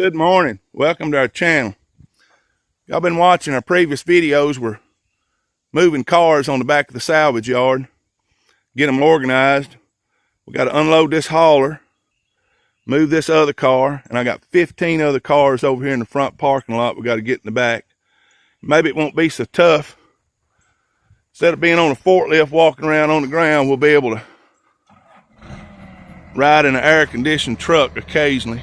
Good morning. Welcome to our channel. Y'all been watching our previous videos. We're moving cars on the back of the salvage yard, get them organized. We got to unload this hauler, move this other car, and I got 15 other cars over here in the front parking lot we got to get in the back. Maybe it won't be so tough. Instead of being on a forklift walking around on the ground, we'll be able to ride in an air-conditioned truck occasionally.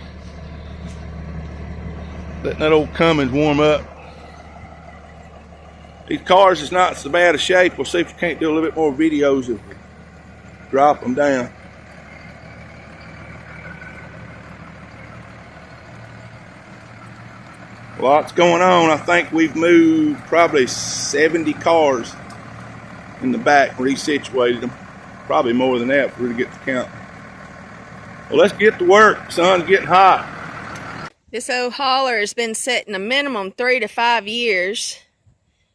Letting that old Cummins warm up. These cars is not so bad a shape. We'll see if we can't do a little bit more videos if we drop them down. Lots going on. I think we've moved probably 70 cars in the back, resituated them. Probably more than that if we were to get the count. Well, let's get to work. The sun's getting hot. This old hauler has been sitting a minimum 3 to 5 years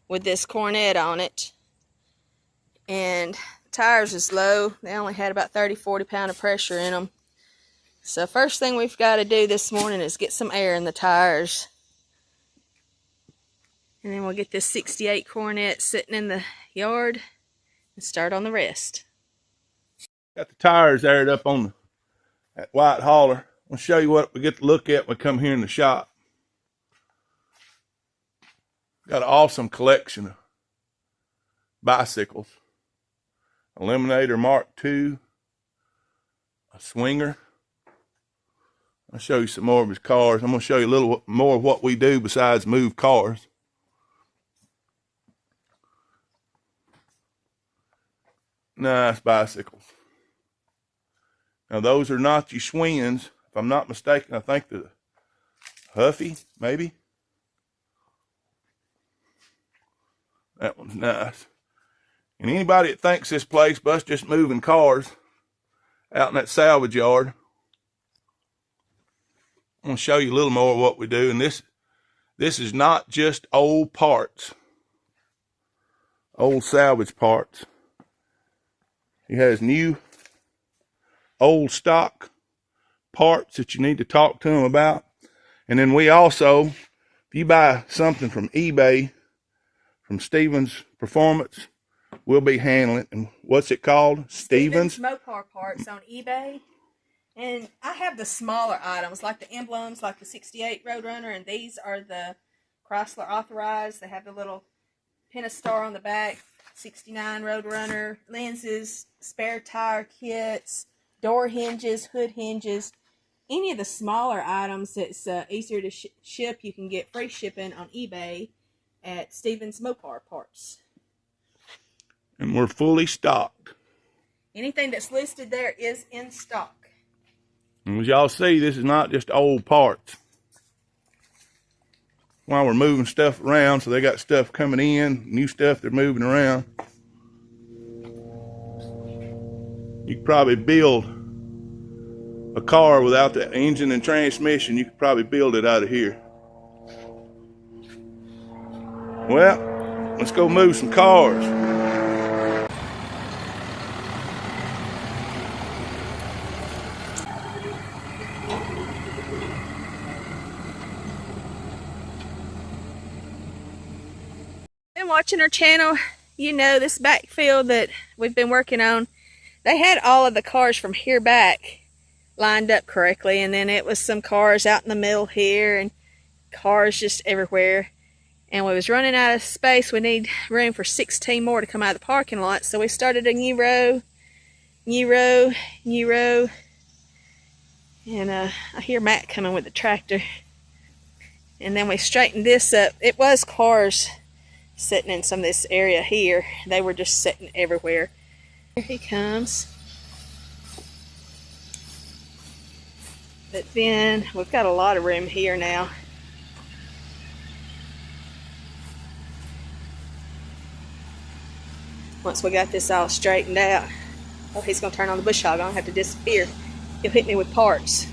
with this cornet on it. And the tires is low. They only had about 30-40 pound of pressure in them. So first thing we've got to do this morning is get some air in the tires. And then we'll get this 68 cornet sitting in the yard and start on the rest. Got the tires aired up on that white hauler. I'll show you what we get to look at when we come here in the shop. Got an awesome collection of bicycles. Eliminator Mark II, a Swinger. I'll show you some more of his cars. I'm going to show you a little more of what we do besides move cars. Nice bicycles. Now those are not your Schwinn's. If I'm not mistaken, I think the Huffy, maybe. That one's nice. And anybody that thinks this place bus just moving cars out in that salvage yard, I'm going to show you a little more of what we do. And this is not just old parts, old salvage parts. He has new, old stock parts that you need to talk to him about. And then we also, if you buy something from eBay, from Stevens Performance, we'll be handling it. And what's it called? Stevens Mopar parts on eBay. And I have the smaller items, like the emblems, like the 68 Roadrunner, and these are the Chrysler authorized. They have the little Pentastar on the back, 69 Roadrunner, lenses, spare tire kits, door hinges, hood hinges. Any of the smaller items that's easier to ship, you can get free shipping on eBay at Stevens Mopar Parts. And we're fully stocked. Anything that's listed there is in stock. And as y'all see, this is not just old parts. While we're moving stuff around, so they got stuff coming in, new stuff they're moving around. You could probably build a car without the engine and transmission. You could probably build it out of here. Well, let's go move some cars. Been watching our channel, you know this backfield that we've been working on. They had all of the cars from here back lined up correctly, and then it was some cars out in the middle here and cars just everywhere. And we was running out of space. We need room for 16 more to come out of the parking lot. So we started a new row. And I hear Matt coming with the tractor. And then we straightened this up. It was cars sitting in some of this area here. They were just sitting everywhere. Here he comes. But then we've got a lot of room here now. Once we got this all straightened out. Oh, he's going to turn on the bush hog. I'm going to have to disappear. He'll hit me with parts.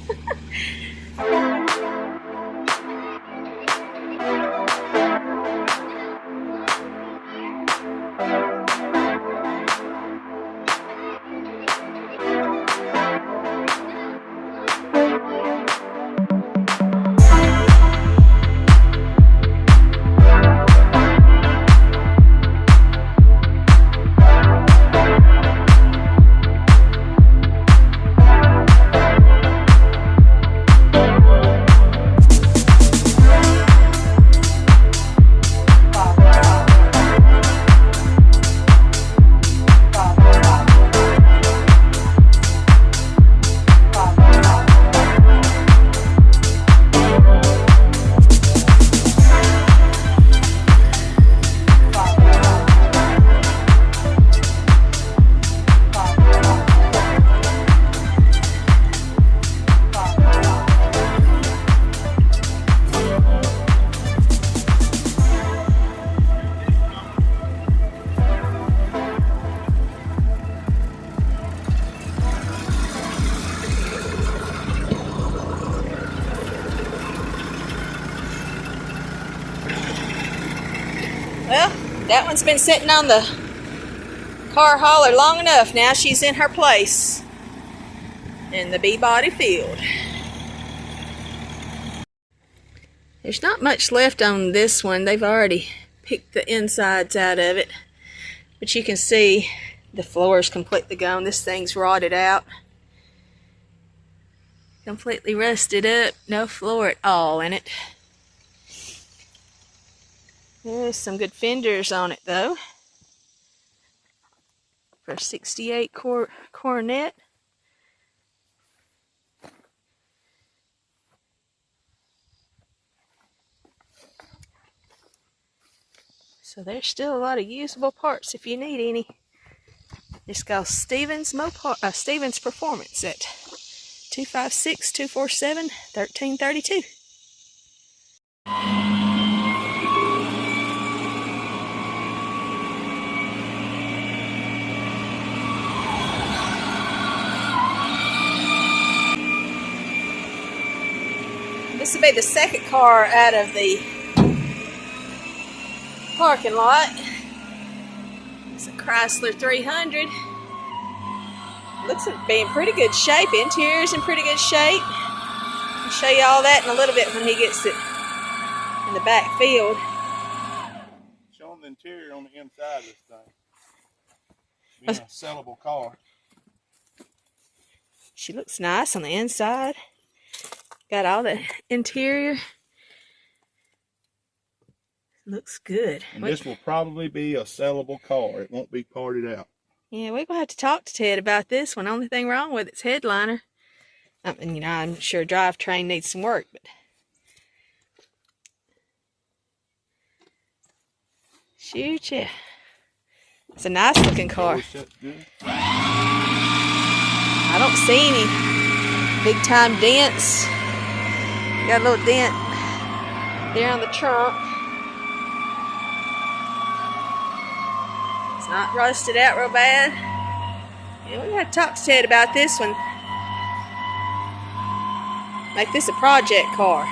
Well, that one's been sitting on the car hauler long enough. Now she's in her place in the B-body field. There's not much left on this one. They've already picked the insides out of it. But you can see the floor is completely gone. This thing's rotted out. Completely rusted up. No floor at all in it. There's some good fenders on it though. For a 68 Coronet. So there's still a lot of usable parts if you need any. This goes Stevens Performance at 256-247-1332. This will be the second car out of the parking lot. It's a Chrysler 300. Looks like being pretty good shape. Interior's in pretty good shape. I'll show you all that in a little bit when he gets it in the back field. Show them the interior on the inside of this thing. Being a sellable car. She looks nice on the inside. Got all the interior. Looks good. And this will probably be a sellable car. It won't be parted out. Yeah, we're going to have to talk to Ted about this one. Only thing wrong with it's headliner. I mean, you know, I'm sure drivetrain needs some work, but shoot ya. It's a nice looking car. I don't see any big time dents. Got a little dent there on the trunk. It's not rusted out real bad. Yeah, we got to talk to Ted about this one. Make this a project car.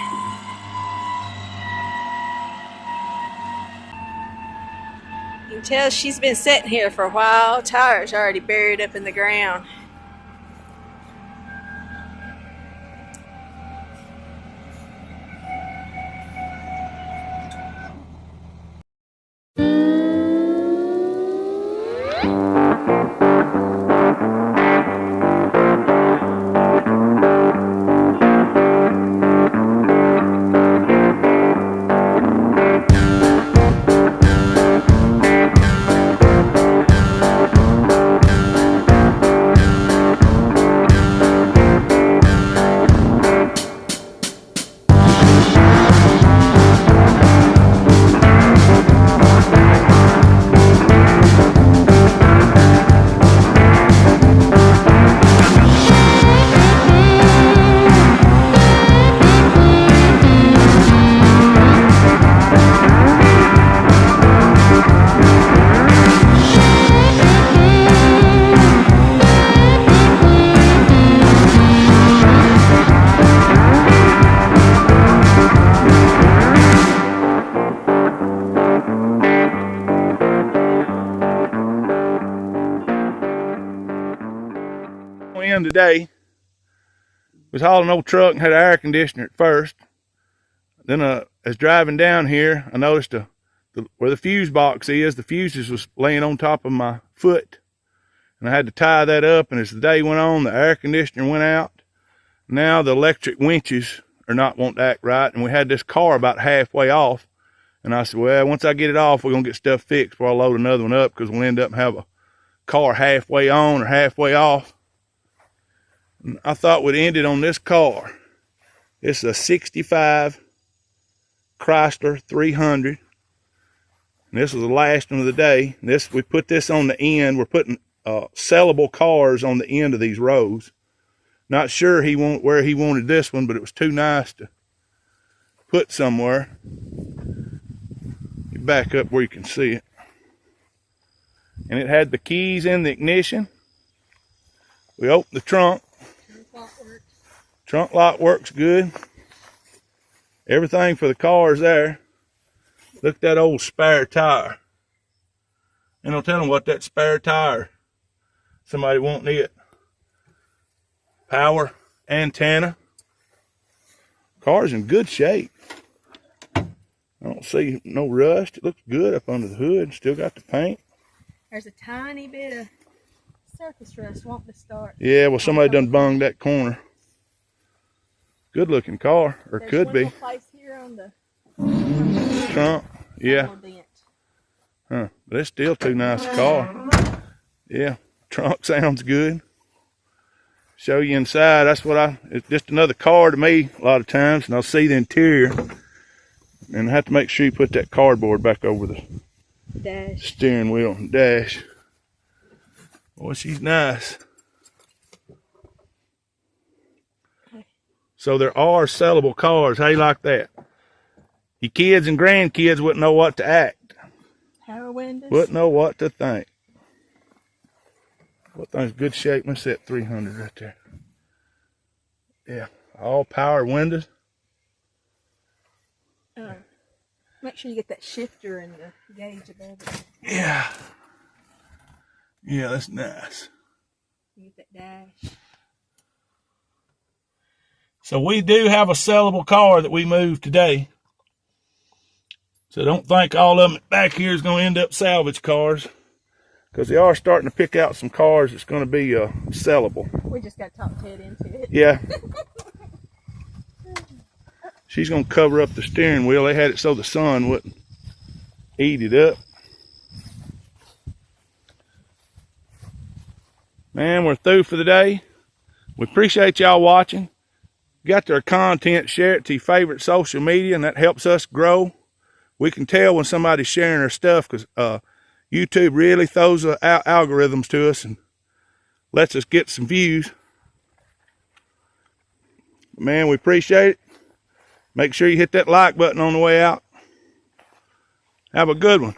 You can tell she's been sitting here for a while. Tires already buried up in the ground. Today was hauling an old truck and had an air conditioner at first. Then as driving down here, I noticed where the fuse box is, the fuses was laying on top of my foot, and I had to tie that up. And as the day went on, the air conditioner went out. Now the electric winches are not wanting to act right, and we had this car about halfway off. And I said, well, once I get it off, we're gonna get stuff fixed before I load another one up, because we'll end up and have a car halfway on or halfway off. I thought we'd end it on this car. This is a 65 Chrysler 300. And this was the last one of the day. We put this on the end. We're putting sellable cars on the end of these rows. Not sure where he wanted this one, but it was too nice to put somewhere. Get back up where you can see it. And it had the keys in the ignition. We opened the trunk. Trunk lock works good. Everything for the car is there. Look at that old spare tire. And don't tell them what that spare tire. Somebody wanting it. Power antenna. Car's in good shape. I don't see no rust. It looks good up under the hood. Still got the paint. There's a tiny bit of surface rust wanting to start. Yeah, well, somebody done bunged that corner. Good looking car, or There's could one be. little place here on the Trunk, yeah. little dent. Huh, but it's still too nice a car. Yeah, trunk sounds good. Show you inside. That's what it's just another car to me a lot of times, and I'll see the interior. And I have to make sure you put that cardboard back over the Dash. steering wheel and dash. Boy, she's nice. So there are sellable cars. How you like that? Your kids and grandkids wouldn't know what to act. Power windows. Wouldn't know what to think. What thing's good shape? Let's set 300 right there. Yeah, all power windows. Make sure you get that shifter and the gauge above it. Yeah. Yeah, that's nice. You get that dash. So we do have a sellable car that we moved today. So don't think all of them back here is going to end up salvage cars. Because they are starting to pick out some cars that's going to be sellable. We just got to talk Ted into it. Yeah. She's going to cover up the steering wheel. They had it so the sun wouldn't eat it up. Man, we're through for the day. We appreciate y'all watching. Got their content, share it to your favorite social media, and that helps us grow. We can tell when somebody's sharing their stuff because YouTube really throws algorithms to us and lets us get some views. Man, we appreciate it. Make sure you hit that like button on the way out. Have a good one.